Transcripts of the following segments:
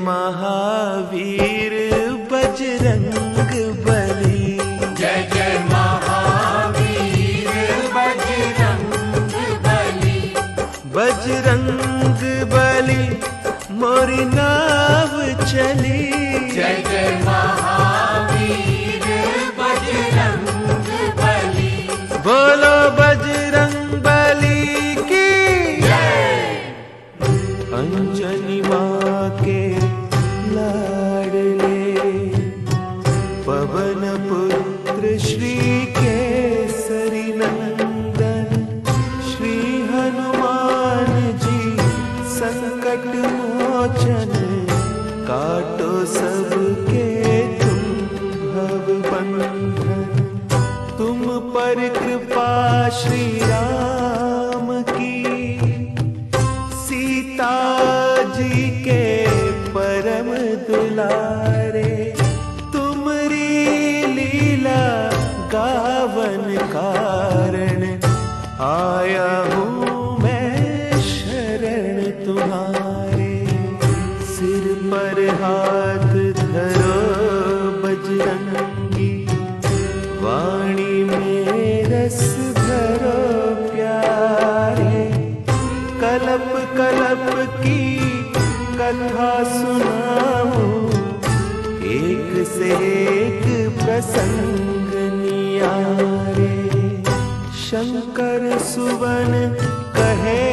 महावीर बजरंग बली। जय जय महावीर बजरंग बली। बजरंग बली मोरी नाव चली। जय जय महावीर बजरंग बली। बोलो बजरंग बली की जय। अंजनी माँ के लाडले पवन पुत्र श्री केसरी नंदन श्री हनुमान जी संकट मोचन काटो सबके तुम भव बंधन। तुम पर कृपा श्री राम की सीता जी के परम दुलारे। तुमरी लीला गावन कारण आया हूँ मैं शरण तुम्हारे। सिर पर हाथ धरो बजरंगी वाणी में रस भरो प्यारे। कलप कलप की कथा सुनाऊं एक से एक प्रसंग नियारे। शंकर सुवन कहे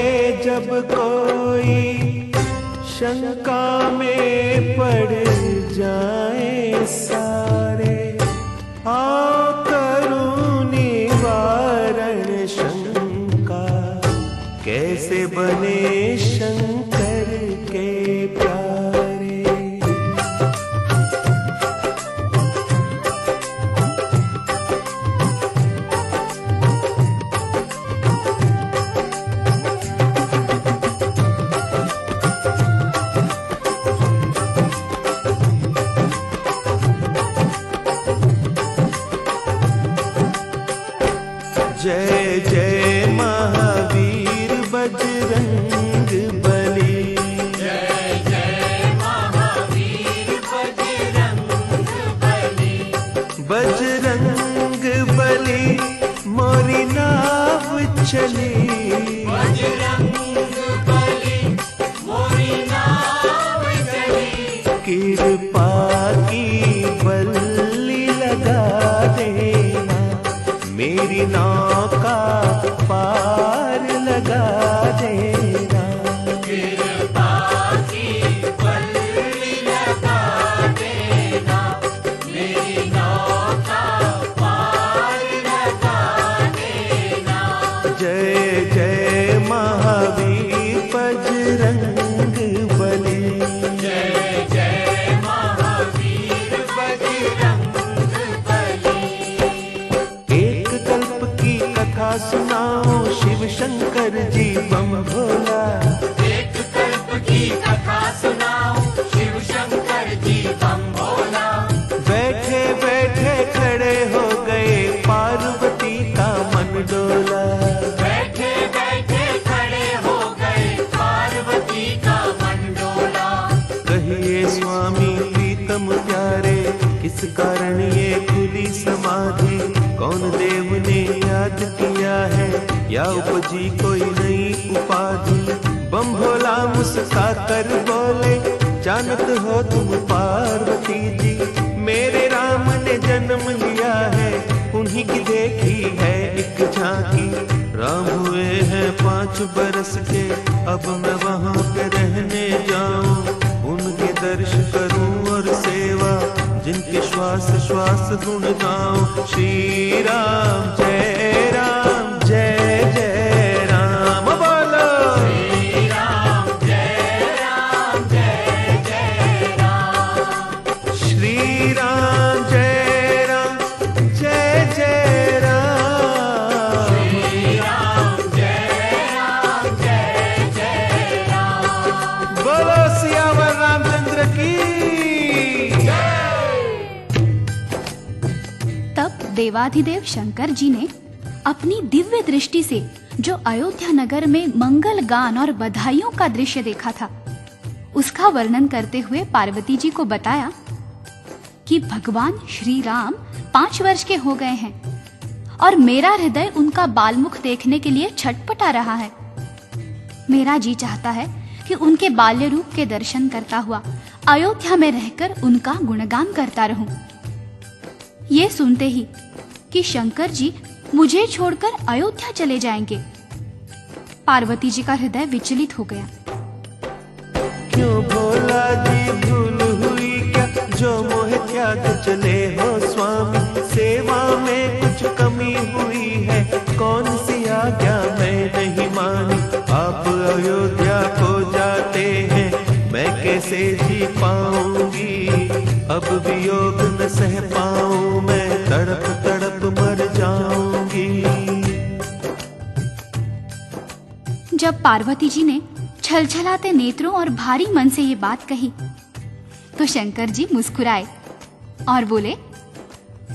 जब कोई शंका में पड़ जाए सारे। आओ करूं निवारण शंका कैसे बने शंकर के प्यारे। जय जय महावीर बजरंग बली। जय जय महावीर बजरंग बली। बजरंग बली मोरी नाव चली। बजरंग बली मोरी नाव चली। कृपा की बल्ली लगा देना मेरी नौका पार लगा देना। कृपा की बल्ली लगा देना मेरी नौका पार लगा देना। जय जय महावीर बजरंग बली। जय जय महावीर बजरंग बली। एक कल्प की कथा सुनाओ शिव शंकर जी बम भोला। एक कल्प की कथा सुनाओ शिव शंकर जी बम भोला। बैठे बैठे खड़े हो गए पार्वती का मन डोला। बैठे बैठे खड़े हो गए पार्वती का मन डोला। कहिए स्वामी प्रीतम प्यारे किस कारण ये खुली समाधि। कौन देव ने याद किया है या उपजी कोई नई उपाधि। बम भोला मुस्का कर बोले जानत हो तुम पार्वती जी। मेरे राम ने जन्म लिया है उन्हीं की देखी है एक झांकी। राम हुए हैं 5 बरस के अब मैं वहाँ पे रहने जाऊं। उनके दर्श करूं और सेवा जिनके श्वास श्वास गुण गाऊं। श्री राम जय जय राम बोलो। श्री राम जय जय राम। श्री राम जय राम जय जय राम। श्री राम जय जय राम। बोलो सियावर रामचंद्र की तब देवाधिदेव शंकर जी ने अपनी दिव्य दृष्टि से जो अयोध्या नगर में मंगल गान और बधाइयों का दृश्य देखा था उसका वर्णन करते हुए पार्वती जी को बताया कि भगवान श्री राम 5 वर्ष के हो गए हैं और मेरा हृदय उनका बालमुख देखने के लिए छटपटा रहा है। मेरा जी चाहता है कि उनके बाल्य रूप के दर्शन करता हुआ अयोध्या में रहकर उनका गुणगान करता रहूं। ये सुनते ही कि शंकर जी मुझे छोड़कर अयोध्या चले जाएंगे, पार्वती जी का हृदय विचलित हो गया। क्यों भोला जी भूल हुई क्या, जो मोह त्याग चले हो स्वामी, सेवा में कुछ कमी हुई है, कौन सी आज्ञा मैं नहीं मानी। आप अयोध्या को जाते हैं, मैं कैसे जी पाऊंगी, अब वियोग न सह पाऊं, मैं तड़प तड़प मर जाऊंगी। जब पार्वती जी ने छलछलाते नेत्रों और भारी मन से ये बात कही तो शंकर जी मुस्कुराए और बोले,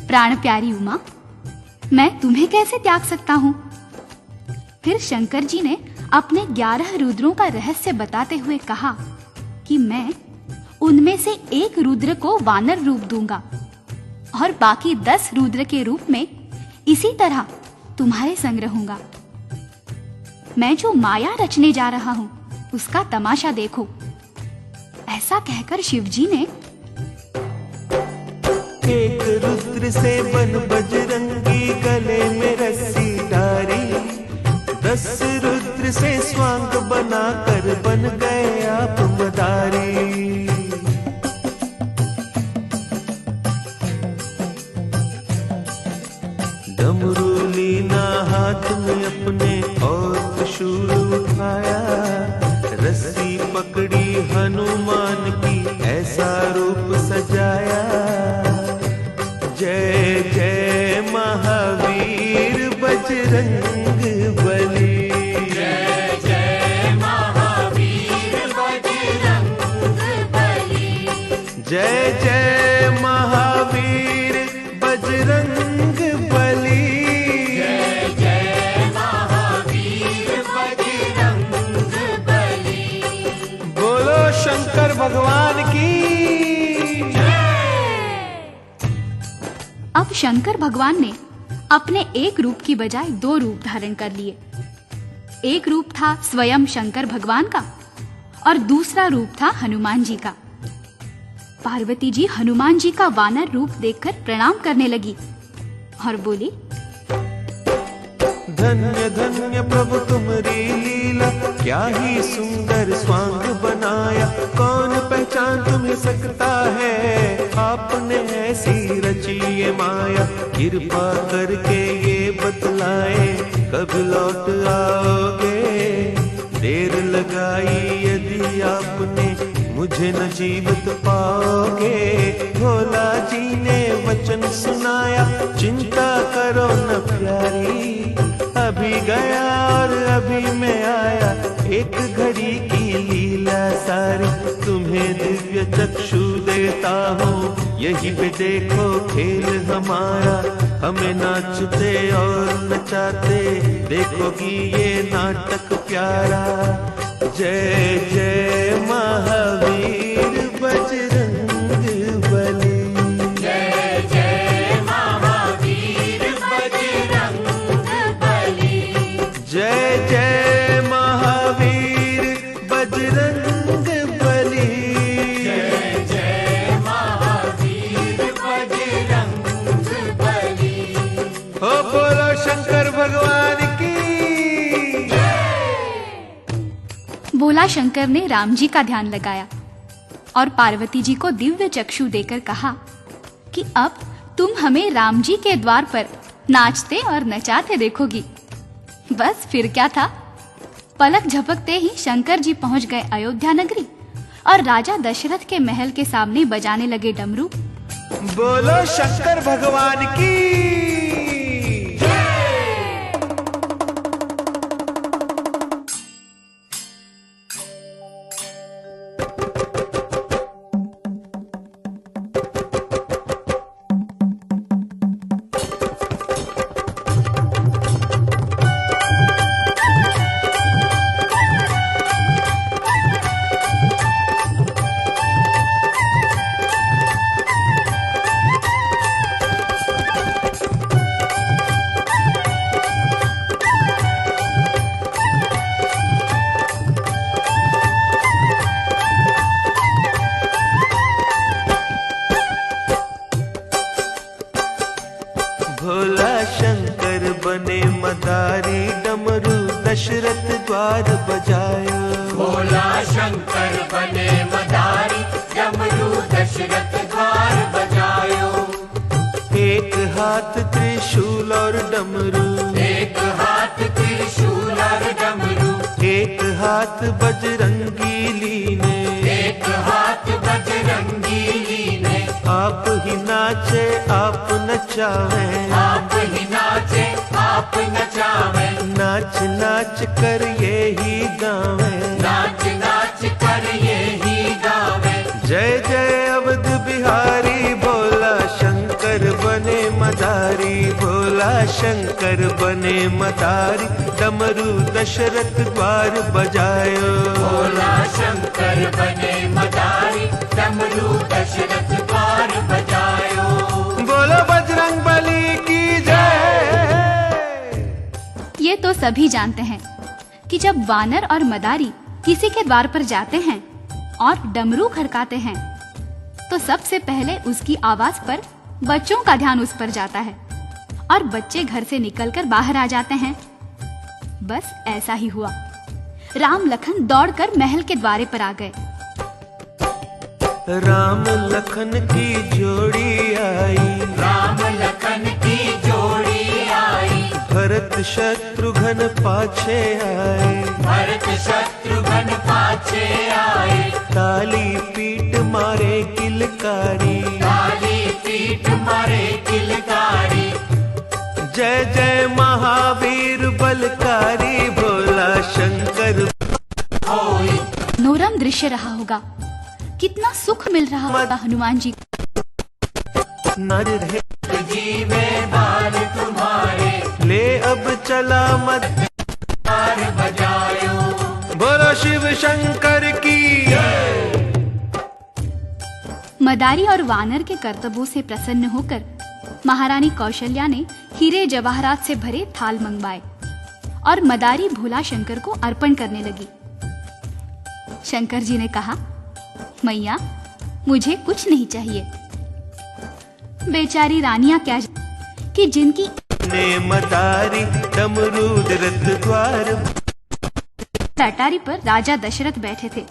प्राण प्यारी उमा, मैं तुम्हें कैसे त्याग सकता हूँ। फिर शंकर जी ने अपने 11 रुद्रों का रहस्य बताते हुए कहा कि मैं उनमें से एक रुद्र को वानर रूप दूंगा और बाकी 10 रुद्र के रूप में इसी तरह तुम्हारे संग रहूंगा। मैं जो माया रचने जा रहा हूँ उसका तमाशा देखो। ऐसा कहकर शिवजी ने एक रुद्र से बन बजरंगी, गले में रस्सी डारी, 10 रुद्र से स्वांग बनाकर बन गए आप मदारी। डमरू लीना हाथ में अपने और त्रिशूल उठाया, रस्सी पकड़ी हनुमान की ऐसा रूप सजाया। जय जय महावीर बजरंग बली, जय जय महावीर बजरंग बली, जय जय महावीर बजरंग बली, जय जय महावीर बजरंग बली। बोलो शंकर भगवान की। अब शंकर भगवान ने अपने एक रूप की बजाय 2 रूप धारण कर लिए। एक रूप था स्वयं शंकर भगवान का और दूसरा रूप था हनुमान जी का। पार्वती जी हनुमान जी का वानर रूप देखकर प्रणाम करने लगी और बोली, धन्य धन्य प्रभु तुम्हारी लीला, क्या ही सुंदर स्वांग बनाया, कौन पहचान तुम्हें सकता है, आपने ऐसी रची ये माया। कृपा करके ये बतलाए, कब लौट आओगे, देर लगाई यदि आपने, मुझे न जीवित पाओगे। भोला जी ने वचन सुनाया, चिंता करो न प्यारी, अभी गया और अभी मैं आया, एक घड़ी की लीला सारी। तुम्हें दिव्य चक्षु देता हूँ, यही पे देखो खेल हमारा, हमें नाचते और नचाते देखोगी ये नाटक प्यारा। जय जय महावीर बजरंग बली, जय जय महावीर बजरंग बली, जय जय महावीर बजरंग बली, जय जय महावीर बजरंग बली। हो बोलो शंकर भगवान की। बोला शंकर ने राम जी का ध्यान लगाया और पार्वती जी को दिव्य चक्षु देकर कहा कि अब तुम हमें राम जी के द्वार पर नाचते और नचाते देखोगी। बस फिर क्या था, पलक झपकते ही शंकर जी पहुंच गए अयोध्या नगरी और राजा दशरथ के महल के सामने बजाने लगे डमरू। बोलो शंकर भगवान की। मदारी डमरू दशरथ द्वार बजायो। भोला शंकर बने मदारी डमरू दशरथ द्वार बजायो। एक हाथ त्रिशूल और डमरू, एक हाथ त्रिशूल और डमरू, एक हाथ बजरंगी लीने, एक हाथ बजरंगी लीने। आप ही नाचे आप नचावे, आप ही नाचे आप नचावे, नाच नाच कर ये ही गावे। नाच नाच कर ये ही गावे। जय जय अवध बिहारी भोला शंकर बने मदारी, भोला शंकर बने मदारी डमरू दशरथ द्वार बजायो। भोला शंकर बने मदारी डमरू दशरथ द्वार बजायो। बोलो बजरंग बली की जय। ये तो सभी जानते हैं कि जब वानर और मदारी किसी के द्वार पर जाते हैं और डमरू खड़काते हैं तो सबसे पहले उसकी आवाज पर बच्चों का ध्यान उस पर जाता है और बच्चे घर से निकलकर बाहर आ जाते हैं। बस ऐसा ही हुआ। राम लखन दौड़कर महल के द्वारे पर आ गए। राम लखन की जोड़ी आई, राम लखन की जोड़ी आई। भरत शत्रुघ्न पाछे आए, भरत शत्रुघ्न पाछे आए। ताली पीट मारे किलकारी, काली पीठ मारे किलकारी। जय जय महावीर बलकारी भोला शंकर होई मनोरम दृश्य रहा होगा। कितना सुख मिल रहा होगा हनुमान जी को। नर रहे जीवे बाल तुम्हारे, ले अब चला मत तार बजायो। बोलो शिव शंकर की। मदारी और वानर के कर्तव्यों से प्रसन्न होकर महारानी कौशल्या ने हीरे जवाहरात से भरे थाल मंगवाए और मदारी भोला शंकर को अर्पण करने लगी। शंकर जी ने कहा, मैया मुझे कुछ नहीं चाहिए। बेचारी रानियां क्या कि जिनकी ने मदारी डमरू दशरथ द्वार। अटारी पर राजा दशरथ बैठे थे।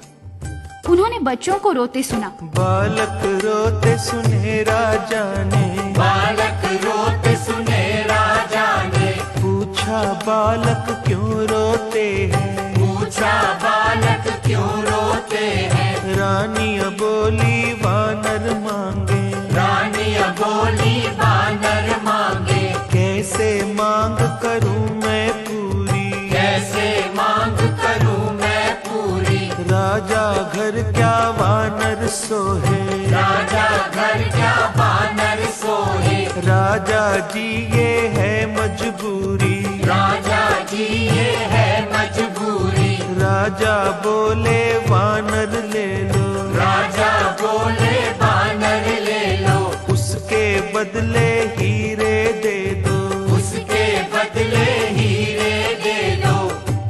उन्होंने बच्चों को रोते सुना। बालक रोते सुने राजा ने, बालक रोते सुने राजा ने। पूछा बालक क्यों रोते हैं, पूछा बालक क्यों रोते हैं। रानी बोली वानर मांगे, रानी बोली वानर मांगे। कैसे मांग करूं मैं पूरी, कैसे मांग करूं मैं पूरी। राजा घर क्या वानर सोहे, राजा घर क्या वानर सोहे। राजा जी ये है मजबूरी, राजा जी ये है मजबूरी। राजा बोले वानर ले लो, राजा बोले वानर ले लो। उसके बदले हीरे दे दो, उसके बदले हीरे दे दो।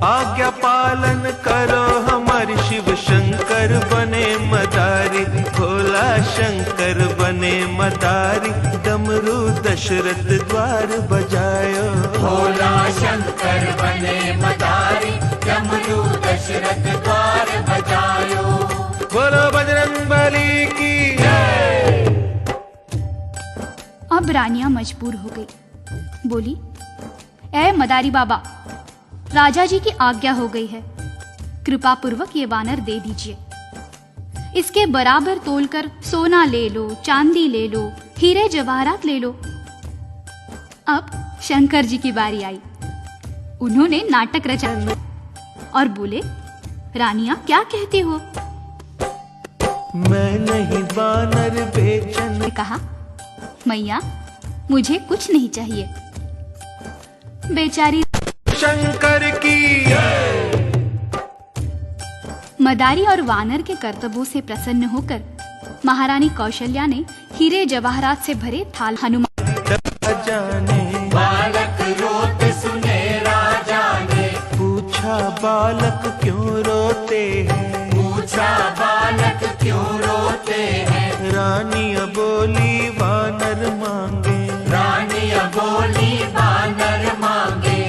आज्ञा पालन करो हमारे शिव शंकर बने मदारी, भोला शंकर बने मदारी डमरू दशरथ द्वार बजायो। भोला शंकर बने मदारी डमरू दशरथ द्वार बजायो। बोलो बजरंग बली की जय। अब रानियां मजबूर हो गई। बोली, ऐ मदारी बाबा, राजा जी की आज्ञा हो गई है, कृपा पूर्वक ये वानर दे दीजिए। इसके बराबर तोलकर सोना ले लो, चांदी ले लो, हीरे जवाहरात ले लो। अब शंकर जी की बारी आई। उन्होंने नाटक रचा और बोले, रानियां क्या कहती हो? मैं नहीं वानर बेचन। ने कहा, मैया मुझे कुछ नहीं चाहिए। बेचारी शंकर की मदारी और वानर के कर्तव्यों से प्रसन्न होकर महारानी कौशल्या ने हीरे जवाहरात से भरे थाल हनुमान जाने। बालक रोते सुने राजा ने। पूछा बालक क्यों रोते हैं, पूछा बालक क्यों रोते हैं। रानी बोली वानर मांगे, रानी बोली वानर मांगे।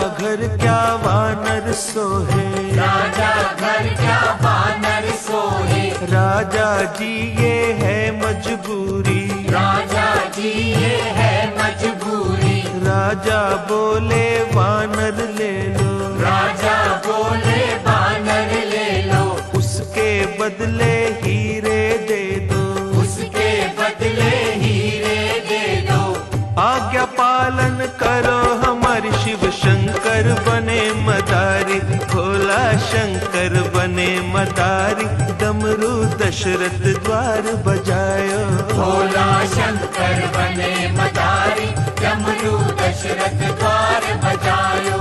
घर क्या वानर सोहे, राजा घर क्या वानर सोहे, राजा जी ये है मजबूरी, राजा जी ये है मजबूरी, राजा बोले वानर ले लो, राजा बोले वानर ले लो, उसके बदले हीरे दे दो, उसके बदले हीरे दे दो, आज्ञा पालन करो हमारे शिव शंकर बने मदारी, भोला शंकर बने मदारी, डमरू दशरथ द्वार बजायो, भोला शंकर बने मदारी, डमरू दशरथ द्वार बजायो।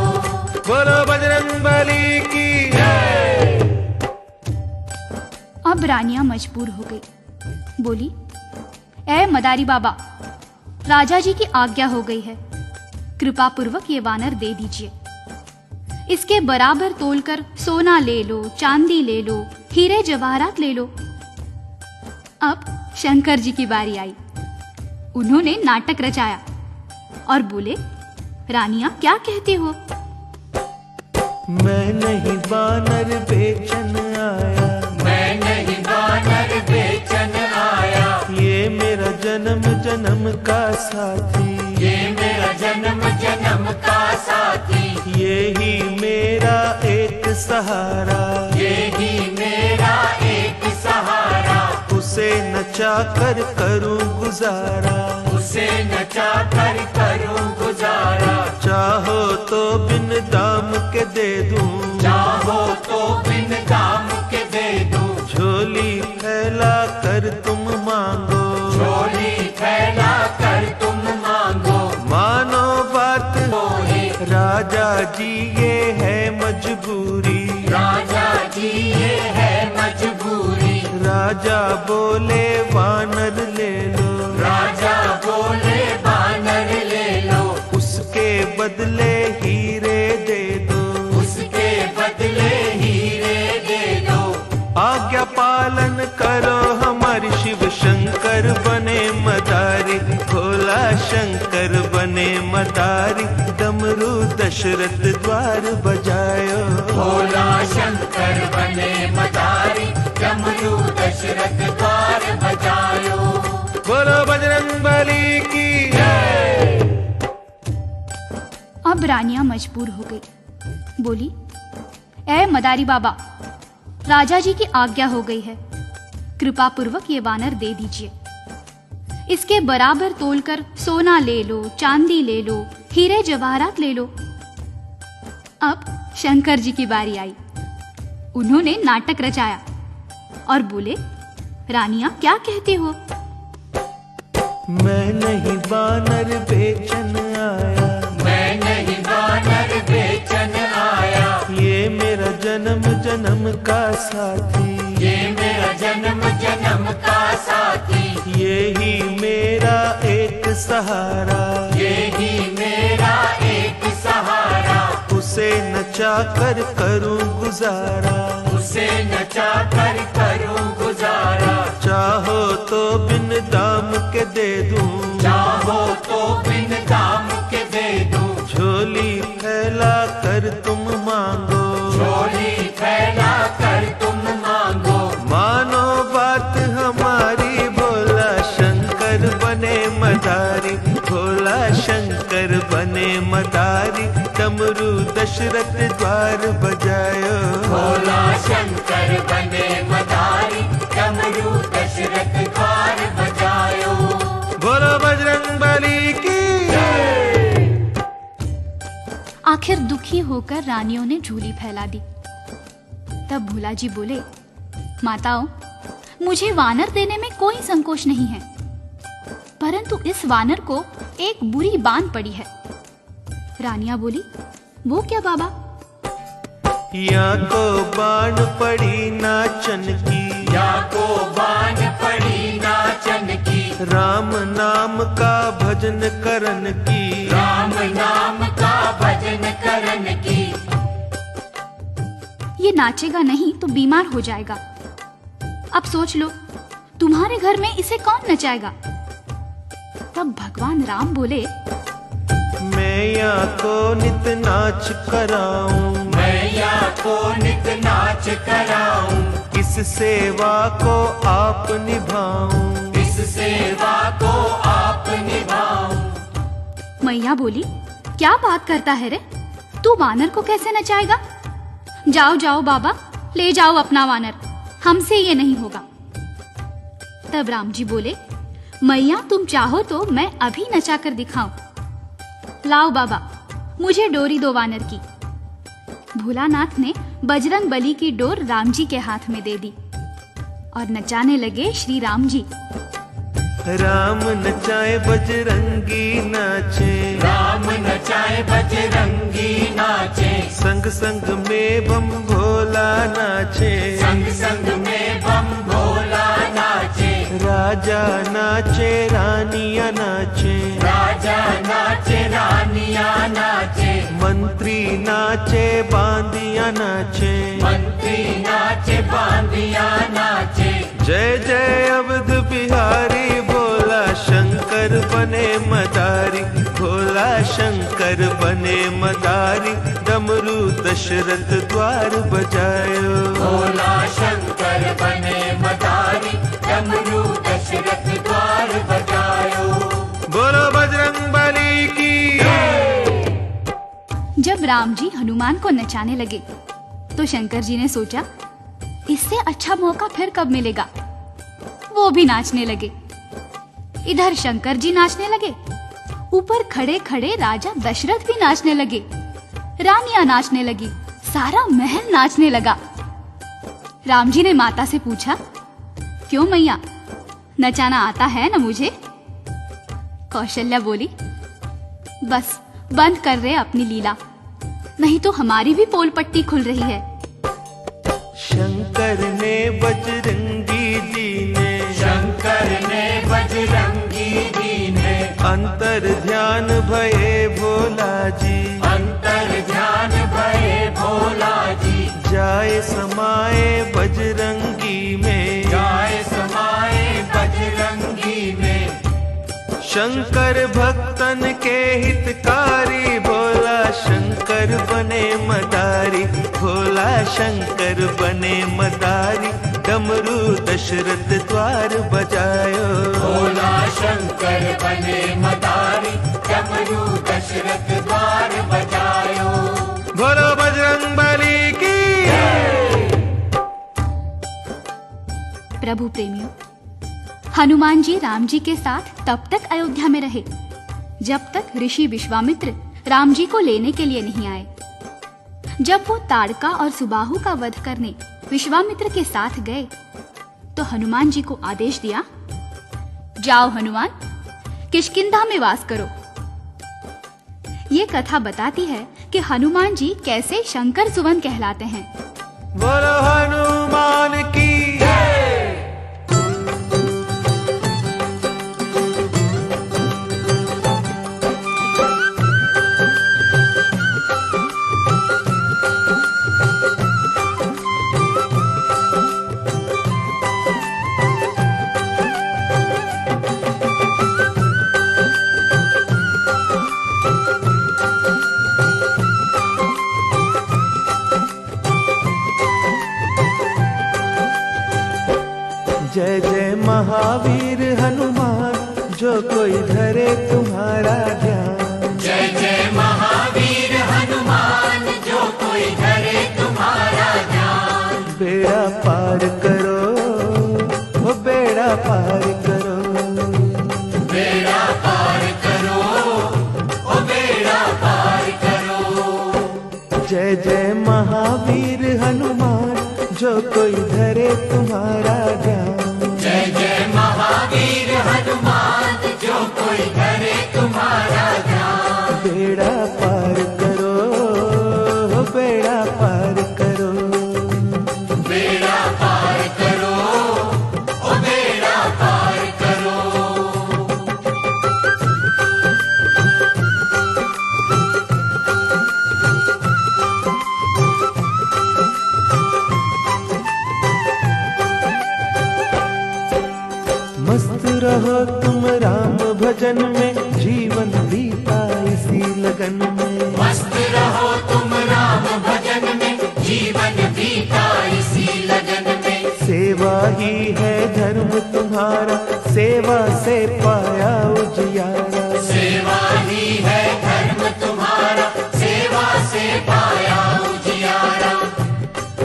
बोलो बजरंगबली की जय। अब रानियां मजबूर हो गई। बोली, ए मदारी बाबा, राजा जी की आज्ञा हो गई है, कृपा पूर्वक ये वानर दे दीजिए। इसके बराबर तोलकर सोना ले लो, चांदी ले लो, हीरे जवाहरात ले लो। अब शंकर जी की बारी आई। उन्होंने नाटक रचाया और बोले, रानियां क्या कहते हो? मैं नहीं वानर बेचन आया, मैं नहीं वानर बेचन आया, ये मेरा जन्म जन्म का साथी, ये मेरा जन्म जन्म का साथी, ये ही मेरा एक सहारा, ये ही मेरा एक सहारा, उसे नचा कर करूं गुजारा, उसे नचा कर करूं गुजारा, चाहो तो बिन दाम के दे दूं, चाहो तो बिन दाम के दे दूं, झोली फैला कर तुम मांगो, झोली फैला कर तुम मांगो, मानो बात मोहे राजा जी ये है मजबूरी, राजा जी ये है मजबूरी, राजा बोले वानर ले लो, राजा बोले वानर ले लो, उसके बदले हीरे दे दो, उसके बदले हीरे दे दो, आज्ञा पालन करो हमारे शिव शंकर बने मदारी, भोला शंकर बने मदारी, डमरू दशरथ द्वार बजायो, भोला शंकर बने मदारी, डमरू दशरथ द्वार बजायो। बोलो बजरंगबली की जय। अब रानियां मजबूर हो गई। बोली, ए मदारी बाबा, राजा जी की आज्ञा हो गई है, कृपा पूर्वक ये वानर दे दीजिए। इसके बराबर तोलकर सोना ले लो, चांदी ले लो, हीरे जवाहरात ले लो। अब शंकर जी की बारी आई। उन्होंने नाटक रचाया और बोले, रानियां क्या कहते हो? मैं नहीं वानर बेचन आया, मैं नहीं वानर बेचन आया, ये मेरा जन्म जन्म का साथी, ये मेरा जन्म जन्म का साथी, ये ही मेरा एक सहारा, ये ही मेरा एक सहारा, उसे नचा कर करूं गुजारा, उसे नचा कर करूं गुजारा, चाहो तो बिन दाम के दे दूं, चाहो तो बिन दाम के दे दूं, झोली फैला कर तुम मांगो, झोली फैला कर तुम मांगो, मानो बात हमारी, भोला शंकर बने मदारी, भोला शंकर बने मदारी, डमरू दशरथ द्वार बजायो, भोला शंकर बने मदारी, डमरू दशरथ द्वार बजायो। बोलो बजरंगबली की जय। आखिर दुखी होकर रानियों ने झोली फैला दी। तब भोला जी बोले, माताओं, मुझे वानर देने में कोई संकोच नहीं है, परंतु इस वानर को एक बुरी बान पड़ी है। रानियां बोली, वो क्या बाबा? या को बाण पड़ी नाचन की, या को बान पड़ी नाचन की, राम नाम का भजन करन की, राम नाम का भजन करन की। ये नाचेगा नहीं तो बीमार हो जाएगा। अब सोच लो, तुम्हारे घर में इसे कौन नचाएगा? तब भगवान राम बोले, मैं मैया को नित नाच कराऊं, मैया को नित नाच कराऊं, इस सेवा को आप निभाऊं, इस सेवा को आप निभाऊं। मैया बोली, क्या बात करता है रे, तू वानर को कैसे नचाएगा? जाओ जाओ बाबा, ले जाओ अपना वानर, हमसे ये नहीं होगा। तब राम जी बोले, मैया तुम चाहो तो मैं अभी नचा कर दिखाऊं। लाओ बाबा, मुझे डोरी दो वानर की। भोलानाथ ने बजरंग बली की डोर राम जी के हाथ में दे दी और नचाने लगे श्री राम जी। राम नचाए बजरंगी नाचे, राम नचाए बजरंगी नाचे, संग संग में बम भोला नाचे, संग संग में बम भोला नाचे, राजा नाचे रानियां नाचे, राजा नाचे रानियां नाचे, मंत्री नाचे बांदियां नाचे, मंत्री नाचे बांदियां नाचे। जय जय अवध बिहारी, भोला शंकर बने मदारी, भोला शंकर बने मदारी, डमरू दशरथ द्वार बजायो, भोला शंकर बने मदारी, डमरू दशरथ द्वार बजायो। बोलो बजरंग बली की। जब राम जी हनुमान को नचाने लगे तो शंकर जी ने सोचा, इससे अच्छा मौका फिर कब मिलेगा। वो भी नाचने लगे। इधर शंकर जी नाचने लगे, ऊपर खड़े खड़े राजा दशरथ भी नाचने लगे, रानियां नाचने लगी, सारा महल नाचने लगा। राम जी ने माता से पूछा, क्यों मैया, नचाना आता है ना मुझे? कौशल्या बोली, बस बंद कर रहे अपनी लीला, नहीं तो हमारी भी पोल पट्टी खुल रही है। शंकर ने बजरंगी जी ने, शंकर ने बजरंगी जी ने, अंतर ध्यान भये भोला जी, अंतर ध्यान भये भोला जी, जाए समाए बजरंगी में, जाए समाए बजरंगी में। शंकर भक्तन के हितकारी, भोला शंकर बने मदारी, भोला शंकर बने मदारी, डमरू दशरथ द्वार बजायो, भोला शंकर बने मदारी, डमरू दशरथ द्वार बजायो। बोलो बजरंग बली की। प्रभु प्रेमियों, हनुमान जी राम जी के साथ तब तक अयोध्या में रहे जब तक ऋषि विश्वामित्र राम जी को लेने के लिए नहीं आए। जब वो ताड़का और सुबाहु का वध करने विश्वामित्र के साथ गए तो हनुमान जी को आदेश दिया, जाओ हनुमान, किष्किंधा में वास करो। ये कथा बताती है कि हनुमान जी कैसे शंकर सुवन कहलाते हैं। बोलो हनुमान की। जय जय महावीर हनुमान, जो कोई धरे तुम्हारा ध्यान, जय जय महावीर हनुमान, जो कोई धरे तुम्हारा ध्यान। बेड़ा पार करो, वो बेड़ा पार करो, बेड़ा पार करो, ओ बेड़ा पार करो। जय जय महावीर हनुमान, जो कोई धरे तुम्हारा ध्यान, जय जय महावीर हनुमान, जो कोई धरे तुम्हारा ध्यान। बेड़ा पार करो, बेड़ा पार करो, बेड़ा पार करो, ओ बेड़ा पार करो। मस्त रहो तुम राम भजन में, जीवन बीता पाया उजियारा। सेवा ही है धर्म तुम्हारा, सेवा से पाया उजियारा।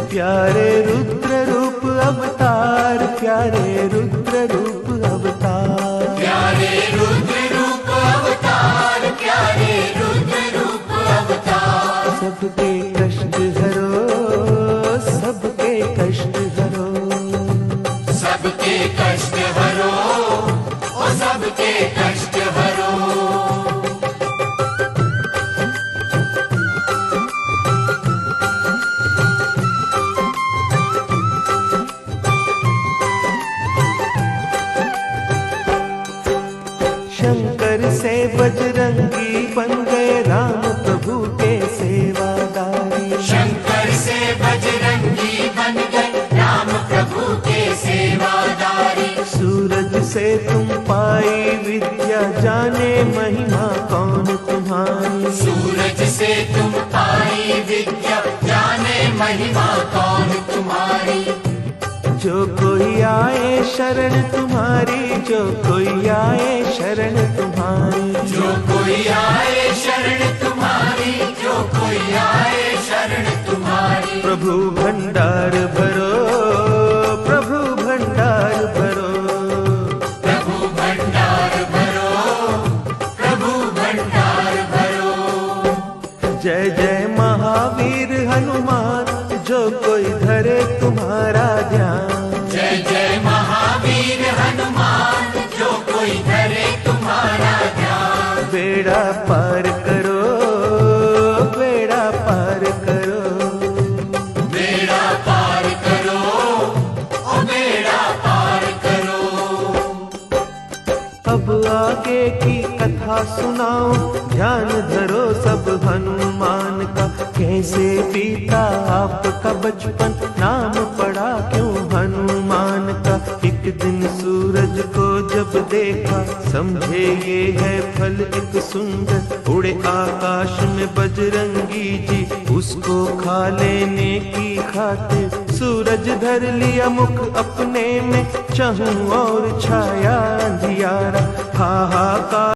प्यारे रुद्र रूप अवतार, प्यारे रुद्र रूप अवतार, प्यारे रुद्र रूप अवतार, प्यारे रुद्र रूप अवतार। सबके कष्ट हरो, सबके कष्ट हरो, सबके कष्ट हरो, ओ सबके कष्ट हरो। शंकर से बजरंगी बन गए राम प्रभु के सेवादारी। शंकर से बजरंगी बन गए राम प्रभु के सेवादारी। सूरज से तुम पाई विद्या, जाने महिमा कौन तुम्हारी। सूरज से तुम पाई विद्या, जाने महिमा कौन तुम्हारी। जो कोई आए शरण तुम्हारी, जो कोई आए शरण तुम्हारी, जो कोई आए शरण तुम्हारी, जो कोई आए शरण तुम्हारी। प्रभु भंडार भरो, प्रभु भंडार भरो, प्रभु भंडार भरो, प्रभु भंडार भरो। जय जय महावीर हनुमान, जो कोई धरे तुम्हारा ध्यान। जय जय महावीर हनुमान, जो कोई धरे तुम्हारा ध्यान। बेड़ा पार करो, बेड़ा पार करो, बेड़ा पार करो, ओ बेड़ा पार करो। अब आगे की कथा सुनाओ, ध्यान धरो सब हनुमान का। कैसे बीता आपका बचपन, नाम पड़ा क्यों हनुमान का। एक दिन सूरज को जब देखा, समझे ये है फल एक सुंदर। उड़े आकाश में बजरंगी जी, उसको खा लेने की खातिर। सूरज धर लिया मुख अपने में, चाहूं और छाया